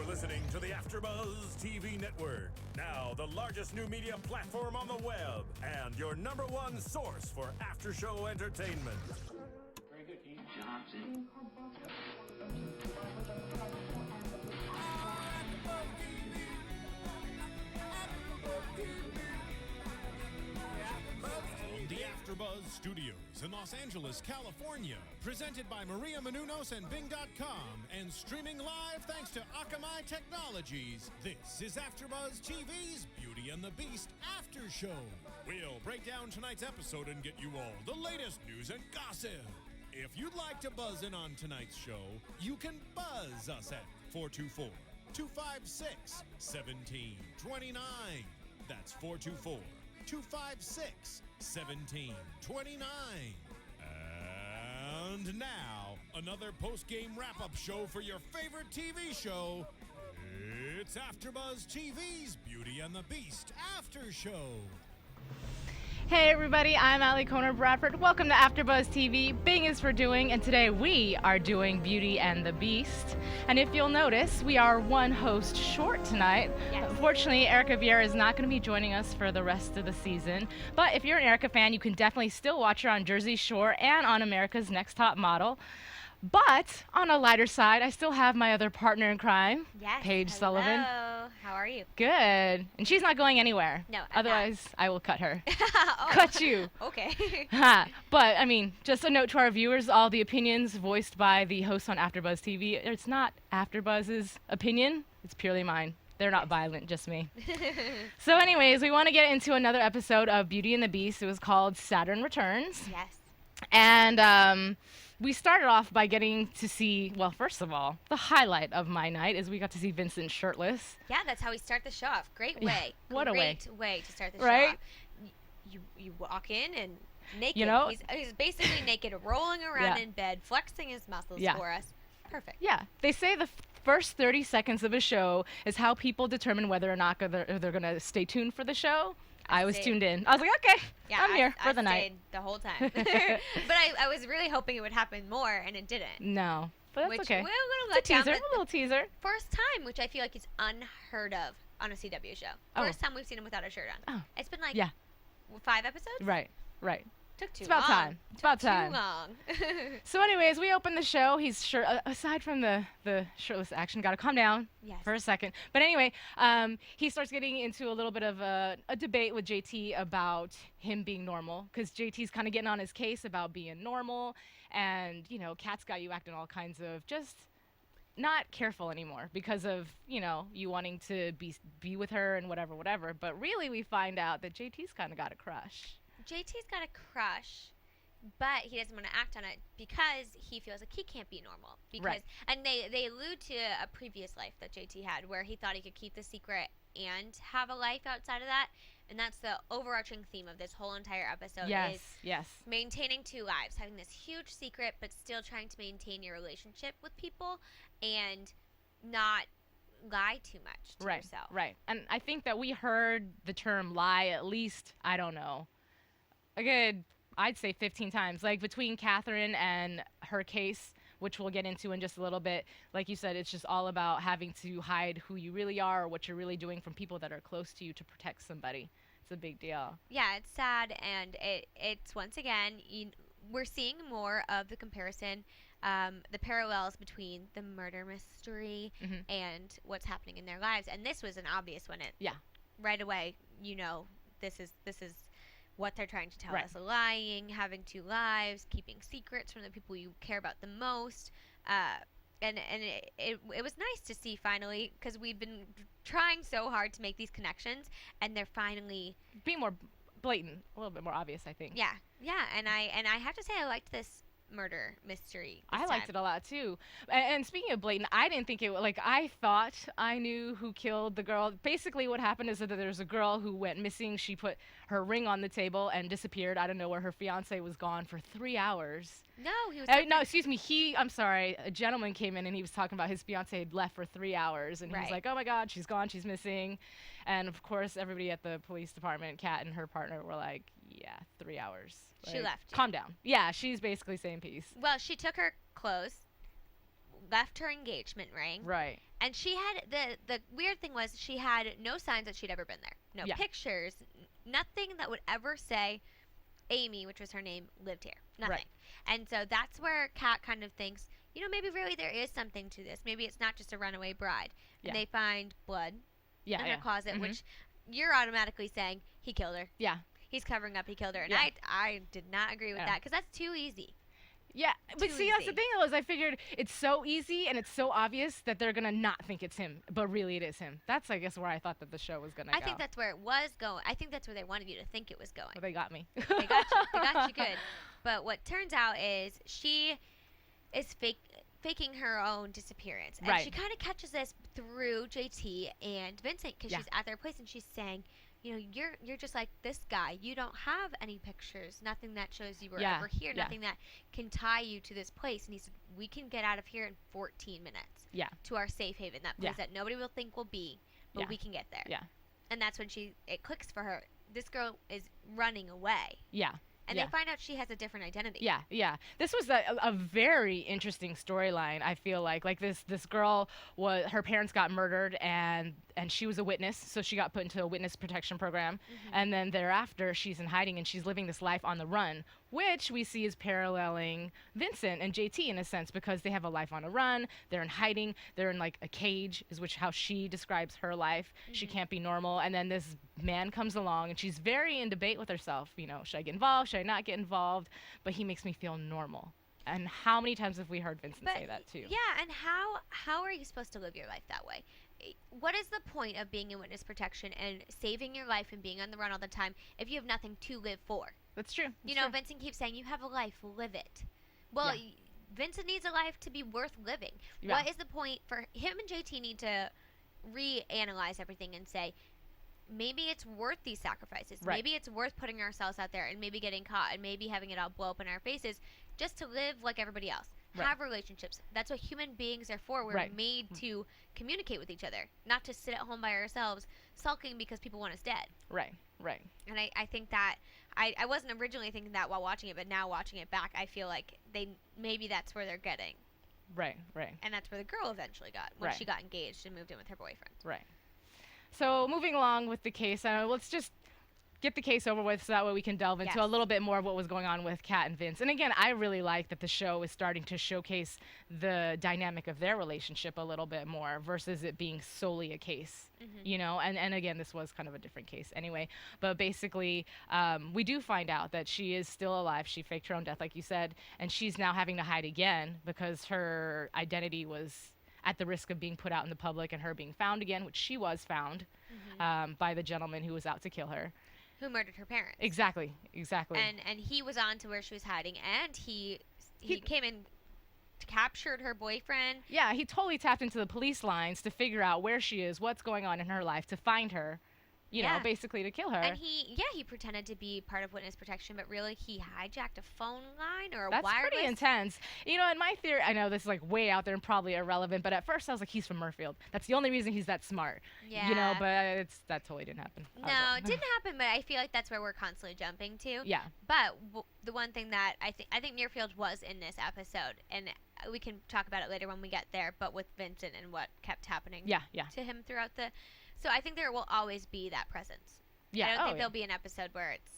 You're listening to the AFTERBUZZ TV network. Now, the largest new media platform on the web and your #1 source for after-show entertainment. Very good, Dean Johnson. The AFTERBUZZ Studios in Los Angeles, California. Presented by Maria Menounos and Bing.com and streaming live thanks to Akamai Technologies. This is AFTERBUZZ TV's Beauty and the Beast After Show. We'll break down tonight's episode and get you all the latest news and gossip. If you'd like to buzz in on tonight's show, you can buzz us at 424-256-1729. That's 424-256-1729. And now, another post-game wrap-up show for your favorite TV show. It's AFTERBUZZ TV's Beauty and the Beast After Show. Hey everybody, I'm Alikona Bradford. Welcome to AFTERBUZZ TV. Bing is for doing, and today we are doing Beauty and the Beast. And if you'll notice, we are one host short tonight. Yes. Unfortunately, Erica Vieira is not going to be joining us for the rest of the season. But if you're an Erica fan, you can definitely still watch her on Jersey Shore and on America's Next Top Model. But on a lighter side, I still have my other partner in crime, Paige Sullivan. Hello. How are you? Good. And she's not going anywhere. No, otherwise, I will cut her. Oh. Cut you. Okay. But, I mean, just a note to our viewers, all the opinions voiced by the hosts on AFTERBUZZ TV, it's not AFTERBUZZ's opinion. It's purely mine. They're not violent, just me. So anyways, we want to get into another episode of Beauty and the Beast. It was called Saturn Returns. Yes. And we started off by getting to see, well, first of all, the highlight of my night is we got to see Vincent shirtless. Yeah, that's how we start the show off. Great way. What a way. Great way to start the show Right? off. You walk in and naked. You know? He's basically naked, rolling around in bed, flexing his muscles for us. Perfect. Yeah. They say the first 30 seconds of a show is how people determine whether or not they're going to stay tuned for the show. I was tuned in. I was like, okay, I'm here for the night. The whole time. But I was really hoping it would happen more, and it didn't. No, but that's okay. It's a little teaser. First time, which I feel like is unheard of on a CW show. First time we've seen him without a shirt on. Oh. It's been like 5 episodes? Right. Took too It's long. about time. It's about time. Too long. So anyways, we open the show. He's aside from the shirtless action, got to calm down for a second. But anyway, he starts getting into a little bit of a debate with JT about him being normal, because JT's kind of getting on his case about being normal, and, you know, Kat's got you acting all kinds of just not careful anymore because of, you know, you wanting to be with her and whatever. But really we find out that JT's kind of got a crush. JT's got a crush, but he doesn't want to act on it because he feels like he can't be normal. And they allude to a previous life that JT had where he thought he could keep the secret and have a life outside of that. And that's the overarching theme of this whole entire episode. Yes. Maintaining 2 lives, having this huge secret, but still trying to maintain your relationship with people and not lie too much to yourself. Right. And I think that we heard the term lie at least, I don't know, again, I'd say 15 times. Like between Catherine and her case, which we'll get into in just a little bit, like you said, it's just all about having to hide who you really are or what you're really doing from people that are close to you to protect somebody. It's a big deal. Yeah, it's sad, and it's once again, we're seeing more of the comparison, the parallels between the murder mystery and what's happening in their lives. And this was an obvious one. Right away, you know, this is what they're trying to tell us. Lying, having 2 lives, keeping secrets from the people you care about the most. And it was nice to see finally, because we've been trying so hard to make these connections, and they're finally being more blatant, a little bit more obvious, I think. Yeah, and I have to say I liked this murder mystery. I liked it a lot too. And speaking of blatant, I didn't think it like I thought I knew who killed the girl. Basically what happened is that there's a girl who went missing. She put her ring on the table and disappeared. I don't know where her fiance was gone for 3 hours. No, he was no, excuse me. I'm sorry. A gentleman came in and he was talking about his fiance had left for 3 hours, and he was like, "Oh my God, she's gone. She's missing." And of course, everybody at the police department, Kat and her partner, were like, "Yeah, 3 hours." She left. Calm down. Yeah, she's basically saying peace. Well, she took her clothes, left her engagement ring. Right. And she had the weird thing was she had no signs that she'd ever been there. No pictures, nothing that would ever say Amy, which was her name, lived here. Nothing. Right. And so that's where Kat kind of thinks, you know, maybe really there is something to this. Maybe it's not just a runaway bride. And they find blood in her closet, which you're automatically saying he killed her. Yeah. He's covering up he killed her. And I did not agree with that because that's too easy. Yeah, but see, that's the thing, though, is I figured it's so easy and it's so obvious that they're going to not think it's him, but really it is him. That's, I guess, where I thought that the show was going to go. I think that's where it was going. I think that's where they wanted you to think it was going. Well, they got me. They got you. They got you good. But what turns out is she is faking her own disappearance. And she kind of catches this through JT and Vincent because she's at their place and she's saying, you know, you're just like this guy. You don't have any pictures, nothing that shows you were ever here, nothing that can tie you to this place. And he said, we can get out of here in 14 minutes to our safe haven, that place that nobody will think will be, but we can get there. Yeah. And that's when it clicks for her. This girl is running away. Yeah. And they find out she has a different identity. Yeah, yeah. This was a very interesting storyline, I feel like. Like this girl her parents got murdered and she was a witness, so she got put into a witness protection program. And then thereafter she's in hiding and she's living this life on the run, which we see is paralleling Vincent and JT in a sense because they have a life on the run, they're in hiding, they're in like a cage is how she describes her life. She can't be normal. And then this man comes along and she's very in debate with herself, you know, should I get involved, should I not get involved? But he makes me feel normal. And how many times have we heard Vincent say that too? Yeah, and how are you supposed to live your life that way? What is the point of being in witness protection and saving your life and being on the run all the time if you have nothing to live for? That's true. You know, Vincent keeps saying, you have a life, live it. Well, Vincent needs a life to be worth living. Yeah. What is the point for him and JT need to reanalyze everything and say, maybe it's worth these sacrifices. Right. Maybe it's worth putting ourselves out there and maybe getting caught and maybe having it all blow up in our faces just to live like everybody else. Right. Have relationships. That's what human beings are for. We're made to communicate with each other, not to sit at home by ourselves sulking because people want us dead. Right, right. And I think that I wasn't originally thinking that while watching it, but now watching it back, I feel like maybe that's where they're getting. Right, right. And that's where the girl eventually got when she got engaged and moved in with her boyfriend. Right. So moving along with the case, let's just get the case over with so that way we can delve into a little bit more of what was going on with Kat and Vince. And again, I really like that the show is starting to showcase the dynamic of their relationship a little bit more versus it being solely a case, you know? And again, this was kind of a different case anyway. But basically, we do find out that she is still alive. She faked her own death, like you said, and she's now having to hide again because her identity was at the risk of being put out in the public and her being found again, which she was found by the gentleman who was out to kill her. Who murdered her parents. Exactly, exactly. And he was on to where she was hiding, and he came in, captured her boyfriend. Yeah, he totally tapped into the police lines to figure out where she is, what's going on in her life, to find her. You know, basically to kill her. And he pretended to be part of witness protection, but really he hijacked a phone line or a wireless. That's pretty intense. You know, in my theory, I know this is like way out there and probably irrelevant, but at first I was like, he's from Murfield. That's the only reason he's that smart. Yeah. You know, but that totally didn't happen. No, it didn't happen, but I feel like that's where we're constantly jumping to. Yeah. But the one thing that I think Muirfield was in this episode, and we can talk about it later when we get there, but with Vincent and what kept happening to him throughout the... So I think there will always be that presence. Yeah. I don't think there'll be an episode where it's,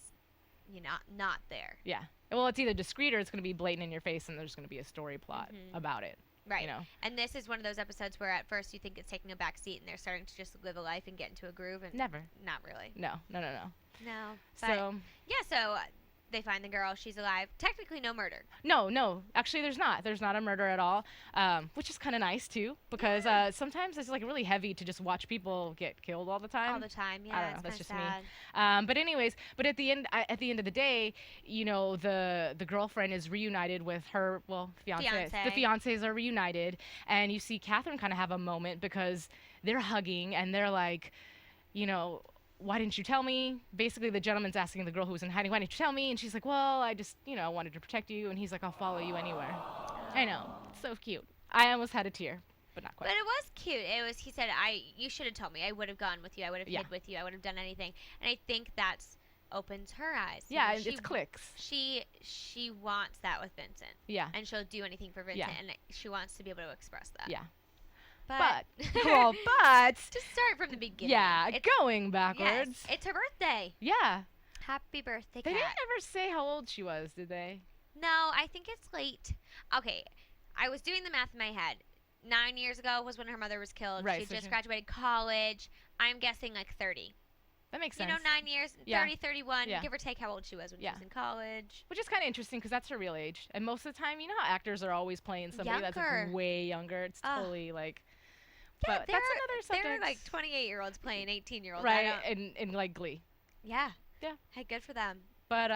you know, not there. Yeah. Well, it's either discreet or it's going to be blatant in your face and there's going to be a story plot about it. Right. You know? And this is one of those episodes where at first you think it's taking a back seat and they're starting to just live a life and get into a groove. And never. Not really. No. But so they find the girl. She's alive. Technically, no murder. No. Actually, there's not. There's not a murder at all, which is kind of nice, too, because sometimes it's, like, really heavy to just watch people get killed all the time. All the time, yeah. I don't know. That's just sad. Me. But anyways, at the end of the day, you know, the girlfriend is reunited with her, fiancé. The fiancés are reunited, and you see Catherine kind of have a moment because they're hugging, and they're like, you know... Why didn't you tell me? Basically, the gentleman's asking the girl who was in hiding, why didn't you tell me? And she's like, well, I just, you know, wanted to protect you. And he's like, I'll follow you anywhere. I know. It's so cute. I almost had a tear, but not quite. But it was cute. He said, you should have told me. I would have gone with you. I would have hid with you. I would have done anything. And I think that's opens her eyes. Yeah, it clicks. She wants that with Vincent. Yeah. And she'll do anything for Vincent. Yeah. And she wants to be able to express that. Yeah. But well, but to start from the beginning. yeah, going backwards. Yes, it's her birthday. Yeah. Happy birthday, They Kat. didn't ever say how old she was, did they? No, I think it's late. Okay, I was doing the math in my head. 9 years ago was when her mother was killed. Right, She so just she- graduated college. I'm guessing like 30. That makes You sense. know, 9 years, Yeah. 30, 31, Yeah. give or take how old she was when she Yeah. was in college. Which is kind of interesting because that's her real age. And most of the time, you know how actors are always playing somebody that's Younger. like way younger. It's totally like. Yeah, But that's another subject. They're like 28-year-olds playing 18-year-olds. Right, in like Glee. Yeah. Yeah. Hey, good for them. But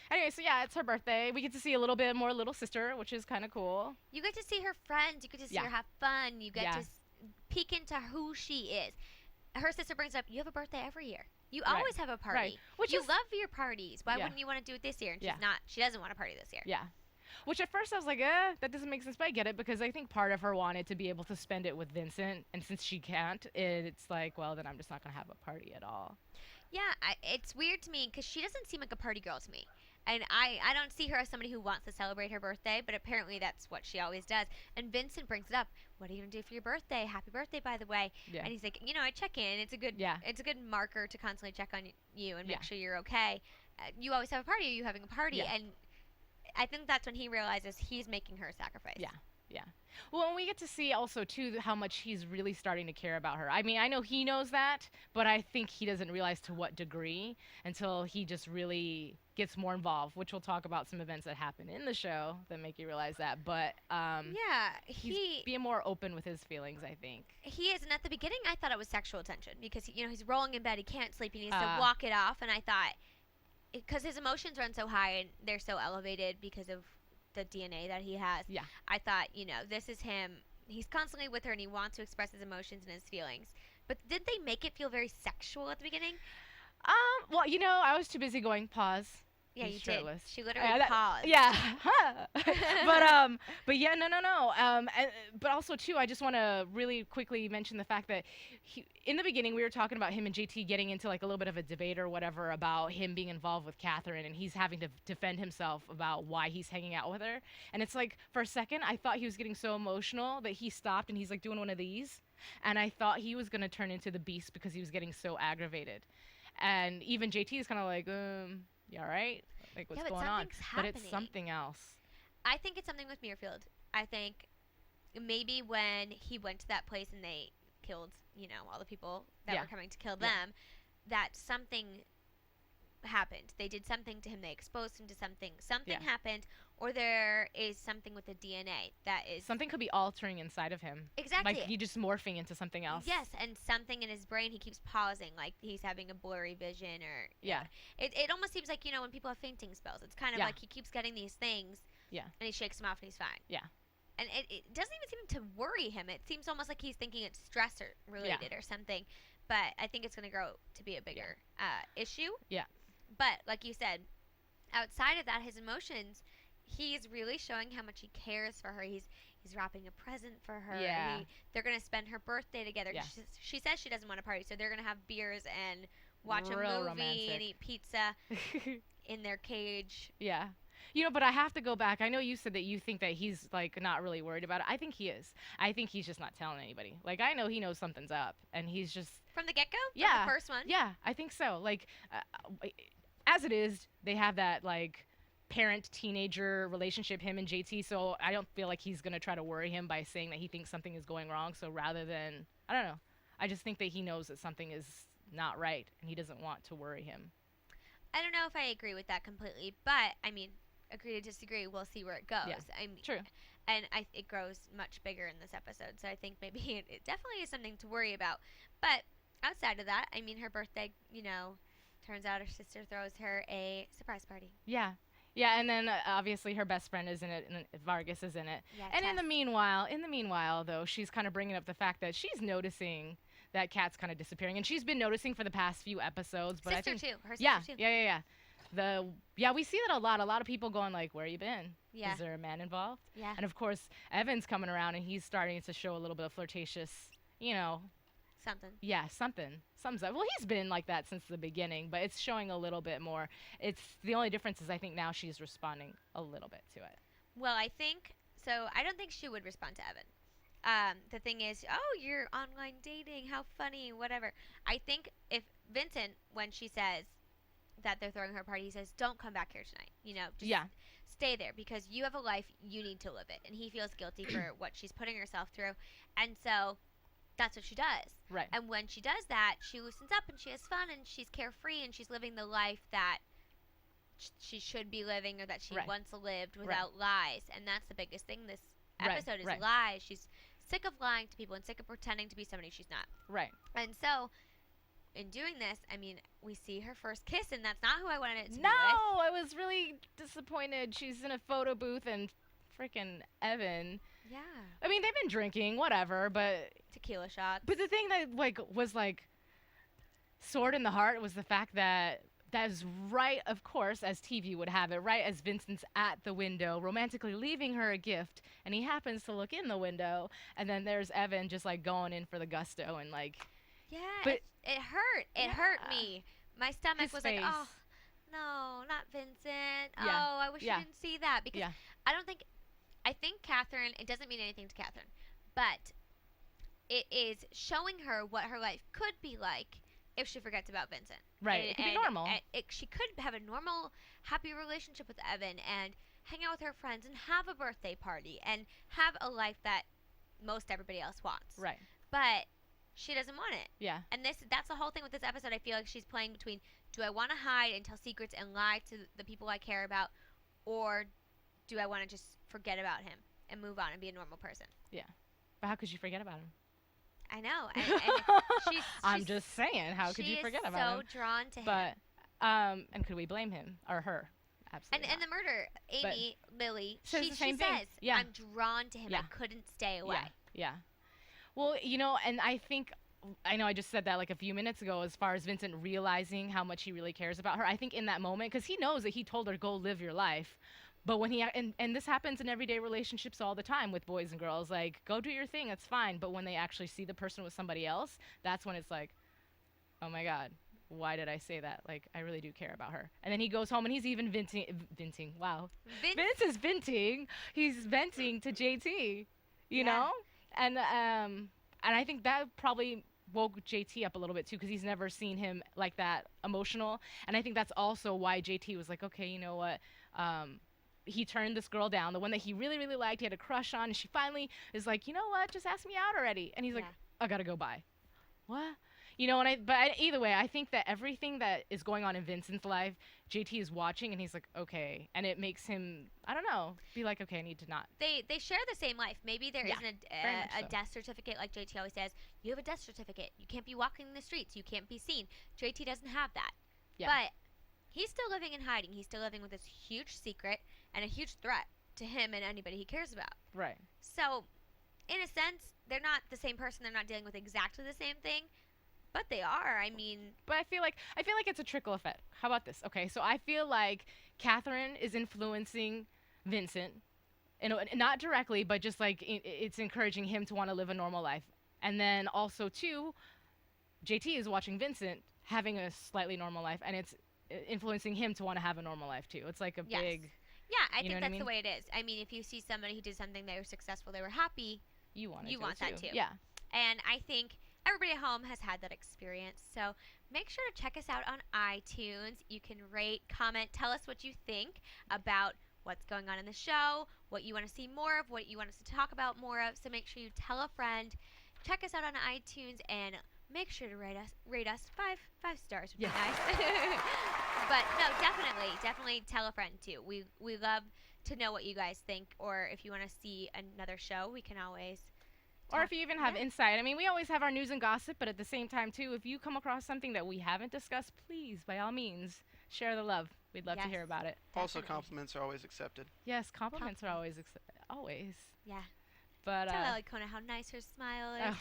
anyway, so yeah, it's her birthday. We get to see a little bit more little sister, which is kind of cool. You get to see her friends. You get to see Yeah. her have fun. You get Yeah. to peek into who she is. Her sister brings up, you have a birthday every year. You Right. always have a party. Right. Which you is- love your parties. Why Yeah. wouldn't you want to do it this year? And Yeah. she's not. She doesn't want a party this year. Yeah. Which at first I was like, that doesn't make sense, but I get it because I think part of her wanted to be able to spend it with Vincent, and since she can't, it's like, well, then I'm just not gonna have a party at all. Yeah, it's weird to me because she doesn't seem like a party girl to me. And I don't see her as somebody who wants to celebrate her birthday, but apparently that's what she always does. And Vincent brings it up. What are you going to do for your birthday? Happy birthday, by the way. Yeah. And he's like, you know, I check in. It's a good marker to constantly check on you and make Yeah. sure you're okay. You always have a party. Are you having a party? Yeah. And I think that's when he realizes he's making her a sacrifice. Yeah. Yeah. Well, and we get to see also, too, how much he's really starting to care about her. I mean, I know he knows that, but I think he doesn't realize to what degree until he just really gets more involved, which we'll talk about some events that happen in the show that make you realize that. But yeah, he's being more open with his feelings, I think. He is, and at the beginning, I thought it was sexual tension because, you know, he's rolling in bed, he can't sleep, he needs to walk it off, and I thought, because his emotions run so high and they're so elevated because of the DNA that he has. Yeah. I thought, you know, this is him. He's constantly with her and he wants to express his emotions and his feelings. But did they make it feel very sexual at the beginning? Well, you know, I was too busy going, pause. Yeah, He's you shirtless. did. She literally paused. Yeah. but yeah, no. But also too, I just want to really quickly mention the fact that in the beginning we were talking about him and JT getting into like a little bit of a debate or whatever about him being involved with Catherine, and he's having to defend himself about why he's hanging out with her. And it's like for a second I thought he was getting so emotional that he stopped and he's like doing one of these, and I thought he was gonna turn into the beast because he was getting so aggravated. And even JT is kind of like, you all right? Like, what's going on? But it's something else. I think it's something with Muirfield. I think maybe when he went to that place and they killed, you know, all the people that were coming to kill them, that something happened. They did something to him. They exposed him to something. Something happened, or there is something with the DNA that is... Something could be altering inside of him. Exactly. Like, he just morphing into something else. Yes, and something in his brain, he keeps pausing, like he's having a blurry vision, or... Yeah. It almost seems like, you know, when people have fainting spells, it's kind of like he keeps getting these things, and he shakes them off and he's fine. Yeah. And it doesn't even seem to worry him. It seems almost like he's thinking it's stress related or something. But I think it's going to grow to be a bigger issue. Yeah. But like you said, outside of that, his emotions, he's really showing how much he cares for her. He's wrapping a present for her. Yeah. They're going to spend her birthday together. Yeah. She says she doesn't want to party, so they're going to have beers and watch Real a movie romantic. and eat pizza in their cage. Yeah. You know, but I have to go back. I know you said that you think that he's, like, not really worried about it. I think he is. I think he's just not telling anybody. Like, I know he knows something's up, and he's just... From the get-go? Yeah. From the first one? Yeah, I think so. Like, as it is, they have that, like, parent-teenager relationship, him and JT, so I don't feel like he's going to try to worry him by saying that he thinks something is going wrong. So rather than... I don't know. I just think that he knows that something is not right, and he doesn't want to worry him. I don't know if I agree with that completely, but, I mean... agree to disagree. We'll see where it goes. Yeah, true. And it grows much bigger in this episode, so I think maybe it definitely is something to worry about. But outside of that, I mean, her birthday, you know, turns out her sister throws her a surprise party. Yeah. Yeah, and then obviously her best friend is in it, and Vargas is in it. Yeah, and Tess. in the meanwhile, though, she's kind of bringing up the fact that she's noticing that Kat's kind of disappearing, and she's been noticing for the past few episodes. But I think, too. Her sister too. Yeah, we see that a lot. A lot of people going like, "Where you been? Yeah. Is there a man involved?" Yeah. And of course, Evan's coming around, and he's starting to show a little bit of flirtatious, you know. Something. Yeah, something's up. Well, he's been like that since the beginning, but it's showing a little bit more. It's the only difference is I think now she's responding a little bit to it. Well, I think so. I don't think she would respond to Evan. the thing is, oh, you're online dating, how funny, whatever. I think if Vincent, when she says that they're throwing her party, he says, don't come back here tonight. You know, just stay there because you have a life, you need to live it. And he feels guilty for what she's putting herself through. And so that's what she does. Right. And when she does that, she loosens up and she has fun and she's carefree and she's living the life that she should be living or that she once lived without lies. And that's the biggest thing this episode is lies. She's sick of lying to people and sick of pretending to be somebody she's not. Right. And so in doing this, I mean, we see her first kiss, and that's not who I wanted it to be with. No, I was really disappointed. She's in a photo booth, and freaking Evan. Yeah. I mean, they've been drinking, whatever, but tequila shots. But the thing that was sword in the heart was the fact that is right, of course, as TV would have it, right as Vincent's at the window, romantically leaving her a gift, and he happens to look in the window, and then there's Evan just going in for the gusto and Yeah, but it hurt. It hurt me. My stomach His was face. oh, no, not Vincent. Yeah. Oh, I wish you didn't see that because Yeah. I think Catherine, it doesn't mean anything to Catherine, but it is showing her what her life could be like if she forgets about Vincent. Right. It could be normal. She could have a normal, happy relationship with Evan and hang out with her friends and have a birthday party and have a life that most everybody else wants. Right. But she doesn't want it. Yeah. And that's the whole thing with this episode. I feel like she's playing between, do I want to hide and tell secrets and lie to the people I care about, or do I want to just forget about him and move on and be a normal person? Yeah. But how could you forget about him? I know. And she's I'm just saying, how could you forget about him? She is so drawn to him. But, and could we blame him or her? Absolutely. And the murder, Amy, Lily, she says, yeah. I'm drawn to him. I couldn't stay away. Yeah. Well, and I think, I know I just said that a few minutes ago as far as Vincent realizing how much he really cares about her. I think in that moment, because he knows that he told her, go live your life. But when and this happens in everyday relationships all the time with boys and girls, go do your thing, it's fine. But when they actually see the person with somebody else, that's when it's oh my God, why did I say that? I really do care about her. And then he goes home and he's even venting. Wow. Vince is venting. He's venting to JT, you know? And I think that probably woke JT up a little bit too, because he's never seen him like that emotional. And I think that's also why JT was okay, you know what? He turned this girl down, the one that he really, really liked, he had a crush on, and she finally is you know what? Just ask me out already. And he's I gotta go by. What? Either way, I think that everything that is going on in Vincent's life, JT is watching, and he's okay. And it makes him, I don't know, be okay, I need to not. They share the same life. Maybe there isn't a so. death certificate like JT always says. You have a death certificate. You can't be walking in the streets. You can't be seen. JT doesn't have that. Yeah. But he's still living in hiding. He's still living with this huge secret and a huge threat to him and anybody he cares about. Right. So, in a sense, they're not the same person. They're not dealing with exactly the same thing. But they are. I mean, but I feel like it's a trickle effect. How about this? Okay, so I feel like Catherine is influencing Vincent, not directly, but just it's encouraging him to want to live a normal life. And then also too, JT is watching Vincent having a slightly normal life, and it's influencing him to want to have a normal life too. It's a big. Yeah, I think that's the way it is. I mean, if you see somebody who did something, they were successful, they were happy, you want that too. Yeah. And I think everybody at home has had that experience. So make sure to check us out on iTunes. You can rate, comment, tell us what you think about what's going on in the show, what you want to see more of, what you want us to talk about more of. So make sure you tell a friend. Check us out on iTunes and make sure to rate us five stars would be nice. But no, definitely tell a friend too. We love to know what you guys think, or if you want to see another show, we can always. Or if you even have insight. I mean, we always have our news and gossip, but at the same time, too, if you come across something that we haven't discussed, please, by all means, share the love. We'd love to hear about it. Also, compliments are always accepted. Yes, compliments are always always. Yeah. But tell Alikona how nice her smile is.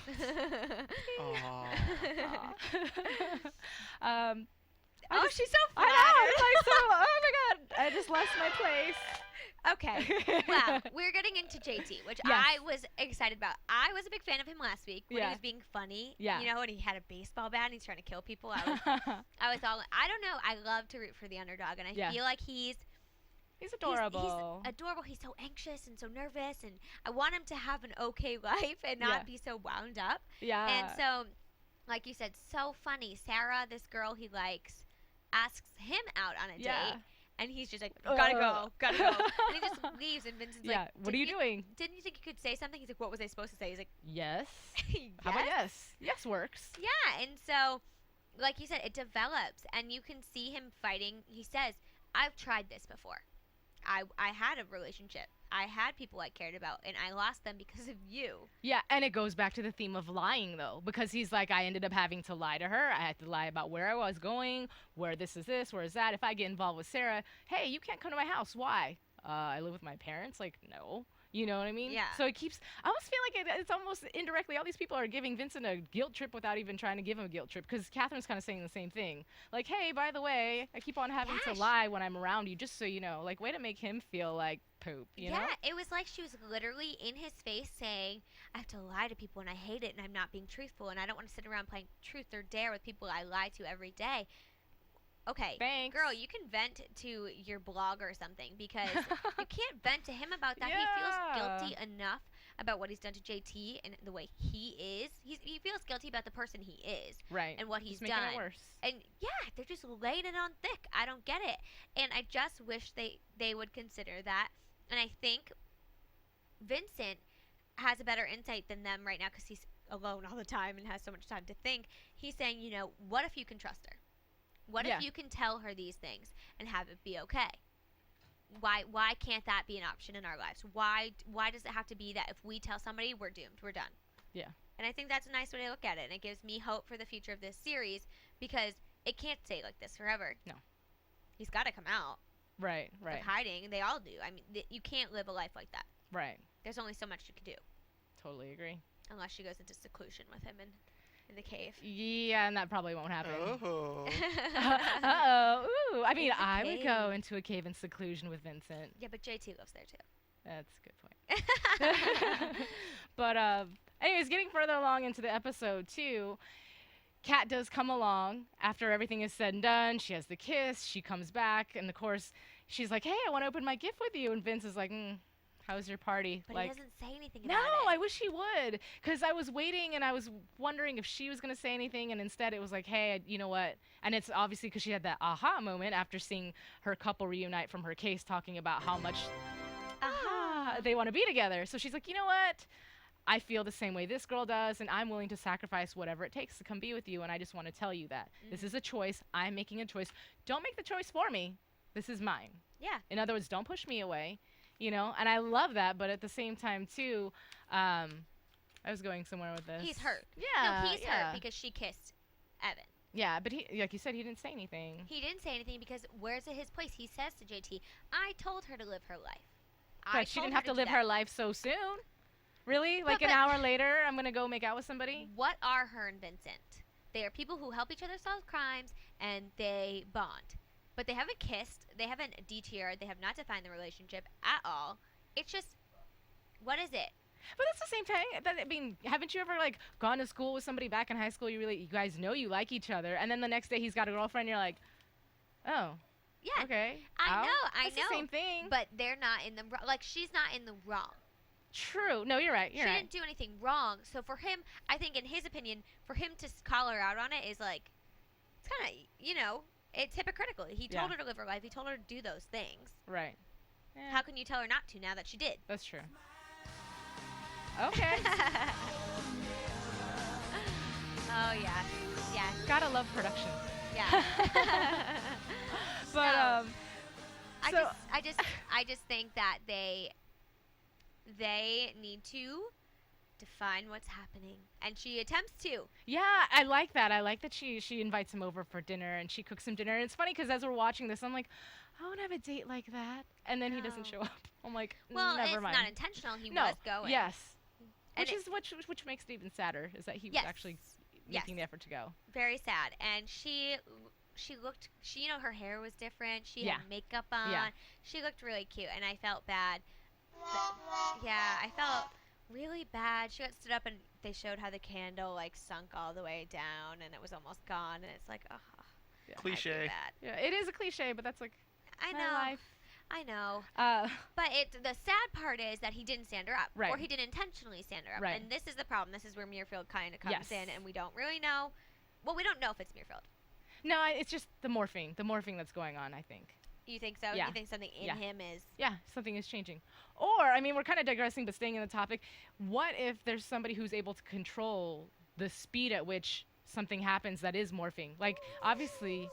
She's so flattered. I know. Oh my God! I just lost my place. Okay. Well, we're getting into JT, which I was excited about. I was a big fan of him last week when he was being funny. Yeah. You know, when he had a baseball bat and he's trying to kill people. I was all, I don't know. I love to root for the underdog, and I feel like he's He's adorable. He's adorable. He's so anxious and so nervous, and I want him to have an okay life and not be so wound up. Yeah. And so, like you said, so funny. Sarah, this girl he likes, asks him out on a date. And he's just like, gotta go. And he just leaves, and Vincent's like, what are you doing? Didn't you think you could say something? He's like, what was I supposed to say? He's like, yes. yes. How about yes? Yes works. Yeah, and so, like you said, it develops, and you can see him fighting. He says, I've tried this before. I had a relationship. I had people I cared about, and I lost them because of you. Yeah, and it goes back to the theme of lying, though, because he's like, I ended up having to lie to her. I had to lie about where I was going, where this is this, where is that. If I get involved with Sarah, hey, you can't come to my house. Why? I live with my parents. Like, no. You know what I mean? Yeah. So it keeps, I almost feel like it's almost indirectly, all these people are giving Vincent a guilt trip without even trying to give him a guilt trip, because Catherine's kind of saying the same thing. Like, hey, by the way, I keep on having to lie when I'm around you, just so you know. Like, way to make him feel like poop, you know? Yeah, it was like she was literally in his face saying, I have to lie to people, and I hate it, and I'm not being truthful, and I don't want to sit around playing truth or dare with people I lie to every day. Okay, thanks. Girl, you can vent to your blog or something, because you can't vent to him about that. He feels guilty enough about what he's done to JT and the way he is. He feels guilty about the person he is. Right. And what he's Just making done. it worse. And yeah, they're just laying it on thick. I don't get it. And I just wish they would consider that. And I think Vincent has a better insight than them right now, because he's alone all the time and has so much time to think. He's saying, you know, what if you can trust her? What if you can tell her these things and have it be okay? Why can't that be an option in our lives? Why does it have to be that if we tell somebody, we're doomed, we're done? Yeah. And I think that's a nice way to look at it, and it gives me hope for the future of this series, because it can't stay like this forever. No. He's got to come out. Right. Of hiding, and they all do. I mean, you can't live a life like that. Right. There's only so much you can do. Totally agree. Unless she goes into seclusion with him in the cave. Yeah, and that probably won't happen. Oh. Uh-oh. Ooh. I mean, In the I would cave. go into a cave in seclusion with Vincent. Yeah, but JT lives there too. That's a good point. But anyways, getting further along into the episode too, Kat does come along after everything is said and done. She has the kiss. She comes back, and of course, she's like, "Hey, I want to open my gift with you." And Vince is like, "How's your party?" But like, he doesn't say anything no, about it. I wish he would, because I was waiting and I was wondering if she was going to say anything, and instead it was like, hey, you know what? And it's obviously because she had that aha moment after seeing her couple reunite from her case, talking about how much they want to be together. So she's like, you know what? I feel the same way this girl does, and I'm willing to sacrifice whatever it takes to come be with you, and I just want to tell you that. This is a choice. I'm making a choice. Don't make the choice for me. This is mine. Yeah. In other words, don't push me away. You know, and I love that, but at the same time, too, I was going somewhere with this. He's hurt. Yeah. No, he's hurt because she kissed Evan. Yeah, but he, like you said, he didn't say anything. He didn't say anything because where's it his place? He says to JT, I told her to live her life. But she didn't have to live her life so soon. Really? Like an hour later, I'm going to go make out with somebody? What are her and Vincent? They are people who help each other solve crimes, and they bond. But they haven't kissed. They haven't DTR'd. They have not defined the relationship at all. It's just, what is it? But that's the same thing. I mean, haven't you ever, like, gone to school with somebody back in high school? You guys know you like each other. And then the next day he's got a girlfriend. You're like, oh. Yeah. Okay. I know. That's the same thing. But they're not in the wrong. Like, she's not in the wrong. True. No, you're right. She didn't do anything wrong. So for him, I think in his opinion, for him to call her out on it is like, it's kind of, you know, it's hypocritical. He told her to live her life. He told her to do those things. Right. Yeah. How can you tell her not to now that she did? That's true. Okay. Oh, yeah. Yeah. Gotta love production. Yeah. But, I just think that they need to define what's happening, and she attempts to. Yeah, I like that. I like that she invites him over for dinner, and she cooks him dinner. And it's funny because as we're watching this, I'm like, I want to have a date like that, and then he doesn't show up. I'm like, well, never it's mind. not intentional. He was going. Yes. And Which makes it even sadder is that he was actually making the effort to go. Very sad. And she looked, you know, her hair was different. She had makeup on. Yeah. She looked really cute, and I felt bad. I felt really bad. She got stood up, and they showed how the candle, like, sunk all the way down, and it was almost gone, and it's like, oh. Cliche. Yeah, it is a cliche, but that's like I my know. life. I know. Uh, But the sad part is that he didn't stand her up. Right. Or he didn't intentionally stand her up. Right. And this is the problem. This is where Muirfield kind of comes Yes. in, and we don't really know. Well, we don't know if it's Muirfield. no, it's just the morphing that's going on, I think. You think so? Yeah. You think something in Yeah. him is... Yeah, something is changing. Or, I mean, we're kind of digressing, but staying in the topic. What if there's somebody who's able to control the speed at which something happens that is morphing? Like, obviously,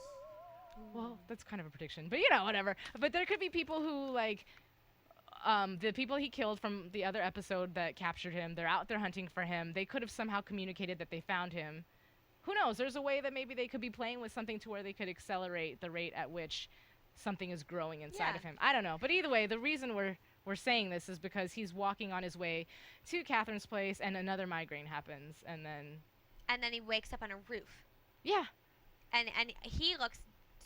well, that's kind of a prediction, but whatever. But there could be people who, like, the people he killed from the other episode that captured him, they're out there hunting for him. They could have somehow communicated that they found him. Who knows? There's a way that maybe they could be playing with something to where they could accelerate the rate at which something is growing inside of him. I don't know. But either way, the reason we're saying this is because he's walking on his way to Catherine's place and another migraine happens, and then he wakes up on a roof. Yeah. And he looks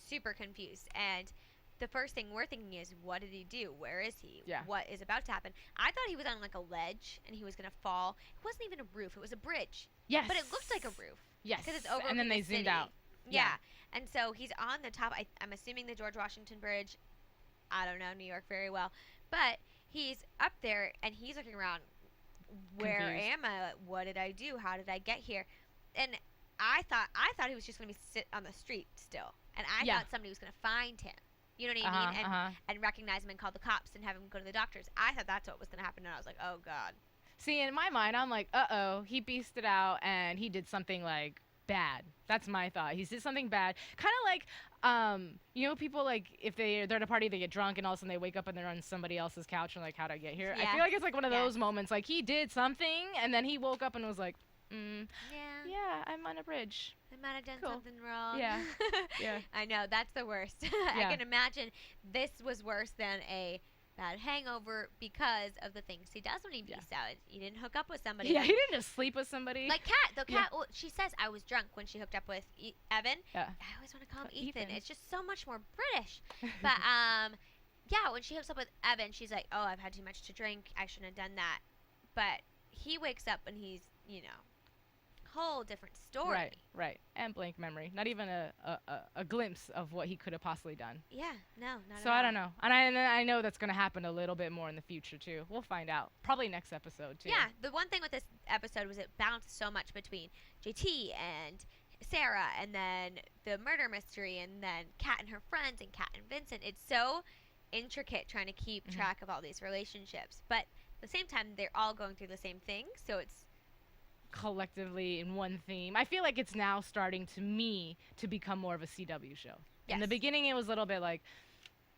super confused. And the first thing we're thinking is, what did he do? Where is he? Yeah. What is about to happen? I thought he was on like a ledge and he was going to fall. It wasn't even a roof. It was a bridge. Yes. But it looked like a roof. Yes. Because it's over. And then they zoomed out. Yeah. And so he's on the top. I'm assuming the George Washington Bridge. I don't know New York very well. But he's up there and he's looking around. Where Confused. am I? What did I do? How did I get here? And I thought he was just going to be sit on the street still. And I thought somebody was going to find him. You know what I mean? And recognize him and call the cops and have him go to the doctors. I thought that's what was going to happen. And I was like, oh, God. See, in my mind, I'm like, uh-oh, he beasted out and he did something, like, bad. That's my thought. He did something bad. Kind of like, people, like, if they're at a party, they get drunk, and all of a sudden they wake up and they're on somebody else's couch and, like, how'd I get here? Yeah. I feel like it's, like, one of those moments. Like, he did something, and then he woke up and was like, yeah, I'm on a bridge. I might have done Cool. something wrong. Yeah. Yeah. I know. That's the worst. Yeah. I can imagine this was worse than a bad hangover because of the things he does when he beats out. He didn't hook up with somebody. Yeah, he didn't just sleep with somebody. Like Kat. Though Kat, well, she says, I was drunk when she hooked up with Evan. Yeah. I always want to call him Ethan. Ethan. It's just so much more British. But, yeah, when she hooks up with Evan, she's like, oh, I've had too much to drink. I shouldn't have done that. But he wakes up and he's, whole different story. Right. And blank memory. Not even a glimpse of what he could have possibly done. Yeah, no, not So at all. I don't know. And I know that's going to happen a little bit more in the future, too. We'll find out. Probably next episode, too. Yeah, the one thing with this episode was it bounced so much between JT and Sarah, and then the murder mystery, and then Kat and her friends, and Kat and Vincent. It's so intricate trying to keep track of all these relationships. But at the same time, they're all going through the same thing, so it's collectively in one theme. I feel like it's now starting to become more of a CW show. In the beginning, it was a little bit like,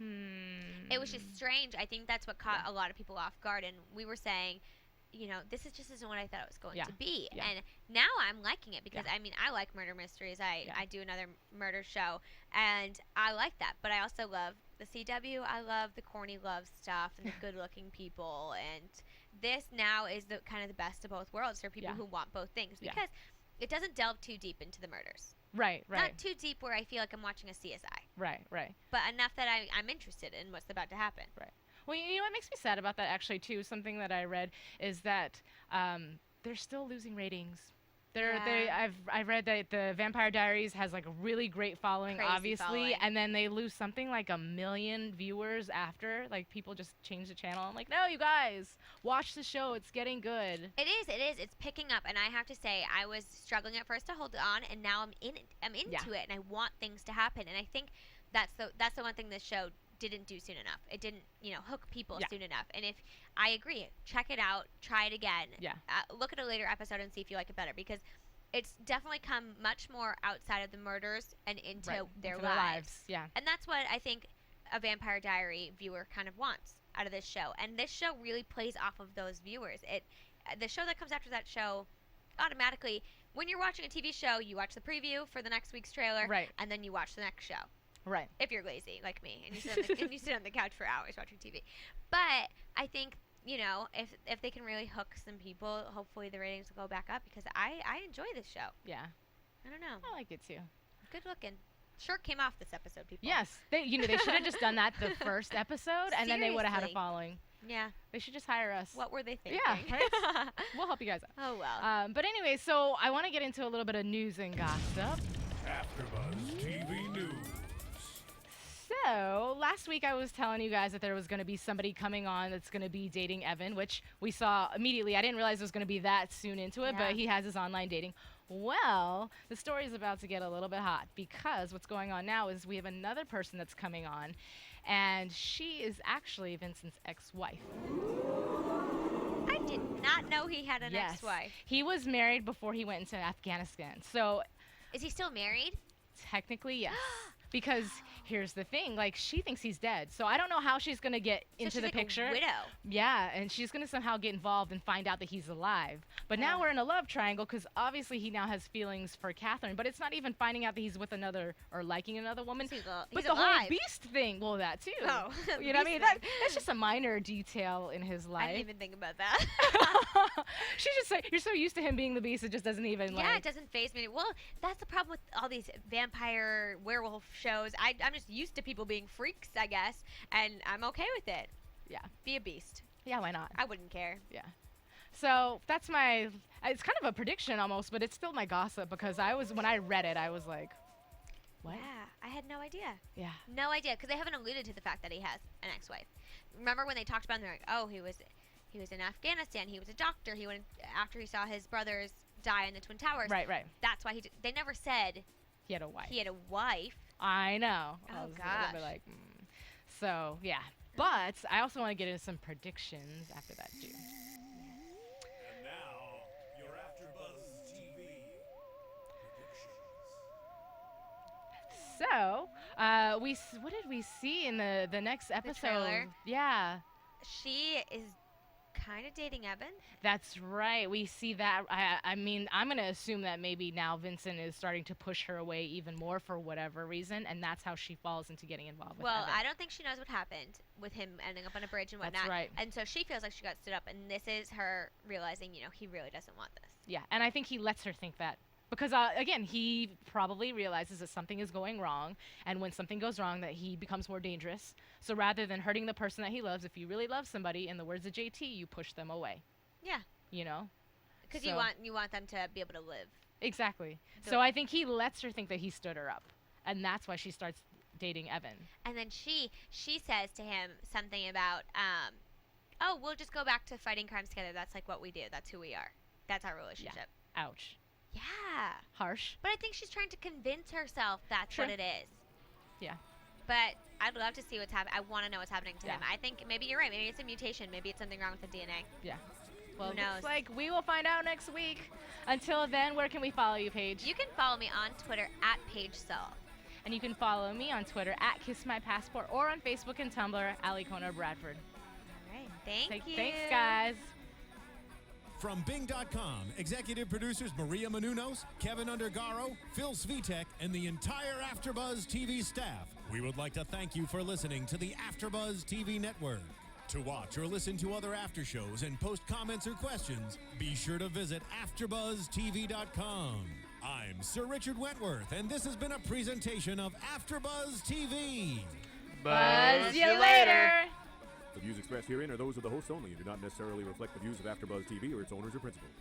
It was just strange. I think that's what caught a lot of people off guard, and we were saying, this just isn't what I thought it was going to be. Yeah. And now I'm liking it because, I like murder mysteries. I do another murder show, and I like that. But I also love the CW. I love the corny love stuff and the good-looking people. And this now is the kind of the best of both worlds for people who want both things because it doesn't delve too deep into the murders. Right. Not too deep where I feel like I'm watching a CSI. Right. But enough that I'm interested in what's about to happen. Right. Well, you know what makes me sad about that, actually, too, something that I read is that they're still losing ratings. I've read that the Vampire Diaries has, like, a really great following, Crazy obviously, following. and then they lose something like 1 million viewers after. Like, people just change the channel. I'm like, no, you guys, watch the show. It's getting good. It is. It's picking up, and I have to say, I was struggling at first to hold on, and now I'm in it. I'm into it, and I want things to happen, and I think that's the one thing this show didn't do soon enough. It didn't, hook people soon enough. And if I agree, check it out, try it again. Yeah. Look at a later episode and see if you like it better because it's definitely come much more outside of the murders and into their lives. Yeah. And that's what I think a Vampire Diary viewer kind of wants out of this show. And this show really plays off of those viewers. The show that comes after that show, automatically, when you're watching a TV show, you watch the preview for the next week's trailer, and then you watch the next show. Right. If you're lazy, like me, and you sit on the couch for hours watching TV. But I think, if they can really hook some people, hopefully the ratings will go back up because I enjoy this show. Yeah. I don't know. I like it, too. Good looking. Shirt came off this episode, people. Yes. They should have just done that the first episode, and then they would have had a following. Yeah. They should just hire us. What were they thinking? Yeah, right? We'll help you guys out. Oh, well. But anyway, so I want to get into a little bit of news and gossip. AfterBuzz TV News. So, last week I was telling you guys that there was going to be somebody coming on that's going to be dating Evan, which we saw immediately. I didn't realize it was going to be that soon into it, but he has his online dating. Well, the story is about to get a little bit hot because what's going on now is we have another person that's coming on, and she is actually Vincent's ex-wife. I did not know he had an ex-wife. He was married before he went into Afghanistan. So, is he still married? Technically, yes. Because here's the thing, like, she thinks he's dead. So I don't know how she's going to get into the picture. A widow. Yeah, and she's going to somehow get involved and find out that he's alive. But now we're in a love triangle because obviously he now has feelings for Catherine. But it's not even finding out that he's with another or liking another woman. He's but the alive. whole beast thing, well, that too. Oh, you know what I mean? That's just a minor detail in his life. I didn't even think about that. She's just like, you're so used to him being the beast, it just doesn't even it doesn't faze me. Well, that's the problem with all these vampire werewolf shows. I'm just used to people being freaks, I guess, and I'm okay with it. Yeah. Be a beast. Yeah, why not? I wouldn't care. Yeah. So that's my, it's kind of a prediction almost, but it's still my gossip because when I read it, I was like, what? Yeah, I had no idea. Yeah. No idea, because they haven't alluded to the fact that he has an ex-wife. Remember when they talked about him, they're like, oh, he was in Afghanistan, he was a doctor, he went after he saw his brothers die in the Twin Towers. Right. That's why they never said he had a wife. He had a wife. I know. Oh, gosh. Like, So, yeah. But I also want to get into some predictions after that, too. And now, your AfterBuzz TV predictions. So, what did we see in the next episode? The trailer? Yeah. She is kind of dating Evan. That's right. We see that. I mean, I'm going to assume that maybe now Vincent is starting to push her away even more for whatever reason, and that's how she falls into getting involved with Evan. I don't think she knows what happened with him ending up on a bridge and whatnot. That's right. And so she feels like she got stood up, and this is her realizing, he really doesn't want this. Yeah, and I think he lets her think that. Because, again, he probably realizes that something is going wrong, and when something goes wrong, that he becomes more dangerous. So rather than hurting the person that he loves, if you really love somebody, in the words of JT, you push them away. Yeah. You know? Because you want them to be able to live. Exactly. So I think he lets her think that he stood her up, and that's why she starts dating Evan. And then she says to him something about, oh, we'll just go back to fighting crimes together. That's like what we do. That's who we are. That's our relationship. Yeah. Ouch. Yeah. Harsh. But I think she's trying to convince herself that's what it is. Yeah. But I'd love to see what's happening. I want to know what's happening to him. I think maybe you're right. Maybe it's a mutation. Maybe it's something wrong with the DNA. Yeah. Well, who knows? Looks like we will find out next week. Until then, where can we follow you, Paige? You can follow me on Twitter at Paige Sull. And you can follow me on Twitter at KissMyPassport or on Facebook and Tumblr, Alikona Bradford. All right. Thank you. Thanks, guys. From Bing.com, executive producers Maria Menounos, Kevin Undergaro, Phil Svitek, and the entire AfterBuzz TV staff, we would like to thank you for listening to the AfterBuzz TV network. To watch or listen to other after shows and post comments or questions, be sure to visit AfterBuzzTV.com. I'm Sir Richard Wentworth, and this has been a presentation of AfterBuzz TV. Buzz you later. The views expressed herein are those of the hosts only and do not necessarily reflect the views of AfterBuzz TV or its owners or principals.